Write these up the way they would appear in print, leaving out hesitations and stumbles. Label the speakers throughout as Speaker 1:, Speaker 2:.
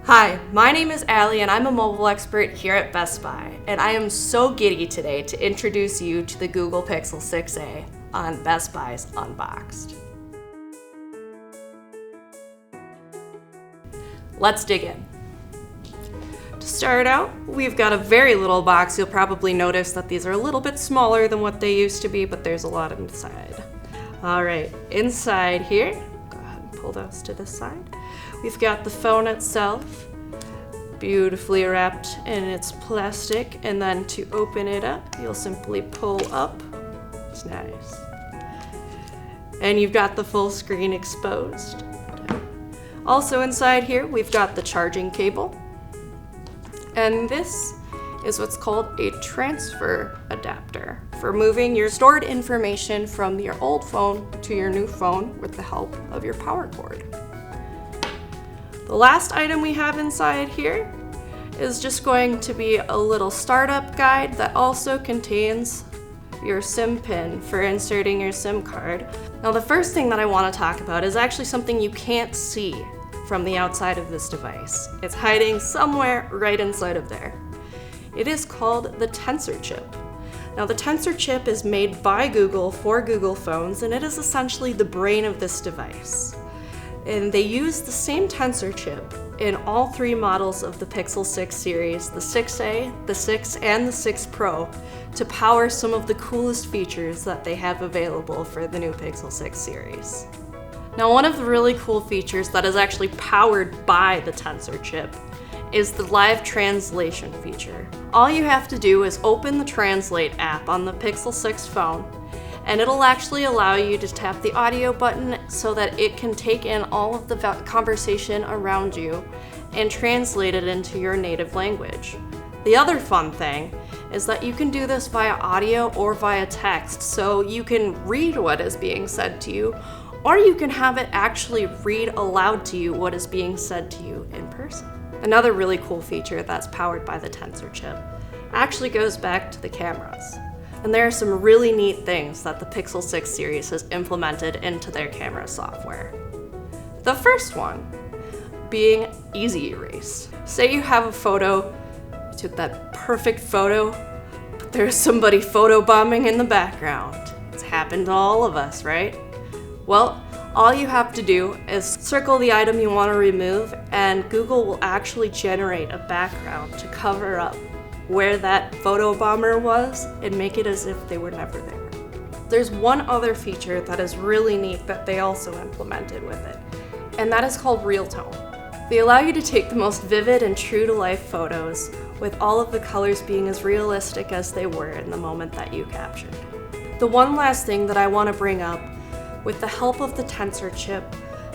Speaker 1: Hi, my name is Allie and I'm a mobile expert here at Best Buy, and I am so giddy today to introduce you to the Google Pixel 6a on Best Buy's Unboxed. Let's dig in. To start out, we've got a very little box. You'll probably notice that these are a little bit smaller than what they used to be, but there's a lot inside. All right, inside here, go ahead and pull those to the side. We've got the phone itself, beautifully wrapped in its plastic, and then to open it up, you'll simply pull up. It's nice. And you've got the full screen exposed. Also inside here, we've got the charging cable. And this is what's called a transfer adapter for moving your stored information from your old phone to your new phone with the help of your power cord. The last item we have inside here is just going to be a little startup guide that also contains your SIM pin for inserting your SIM card. Now, the first thing that I want to talk about is actually something you can't see from the outside of this device. It's hiding somewhere right inside of there. It is called the Tensor Chip. Now, the Tensor Chip is made by Google for Google phones, and it is essentially the brain of this device. And they use the same Tensor Chip in all three models of the Pixel 6 series, the 6a, the 6, and the 6 Pro, to power some of the coolest features that they have available for the new Pixel 6 series. Now, one of the really cool features that is actually powered by the Tensor Chip is the live translation feature. All you have to do is open the Translate app on the Pixel 6 phone, and it'll actually allow you to tap the audio button so that it can take in all of the conversation around you and translate it into your native language. The other fun thing is that you can do this via audio or via text, so you can read what is being said to you, or you can have it actually read aloud to you what is being said to you in person. Another really cool feature that's powered by the Tensor Chip actually goes back to the cameras. And there are some really neat things that the Pixel 6 series has implemented into their camera software. The first one being easy erase. Say you have a photo, you took that perfect photo, but there's somebody photobombing in the background. It's happened to all of us, right? Well, all you have to do is circle the item you want to remove, and Google will actually generate a background to cover up where that photobomber was and make it as if they were never there. There's one other feature that is really neat that they also implemented with it, and that is called Real Tone. They allow you to take the most vivid and true-to-life photos with all of the colors being as realistic as they were in the moment that you captured. The one last thing that I want to bring up, with the help of the Tensor Chip,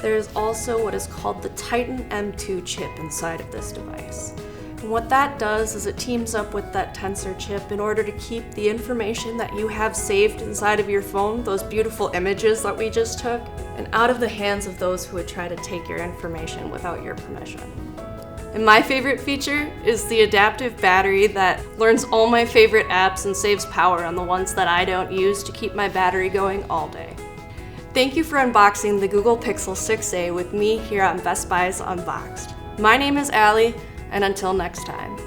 Speaker 1: there is also what is called the Titan M2 chip inside of this device. And what that does is it teams up with that Tensor Chip in order to keep the information that you have saved inside of your phone, those beautiful images that we just took, and out of the hands of those who would try to take your information without your permission. And my favorite feature is the adaptive battery that learns all my favorite apps and saves power on the ones that I don't use to keep my battery going all day. Thank you for unboxing the Google Pixel 6a with me here on Best Buy's Unboxed. My name is Allie, and until next time.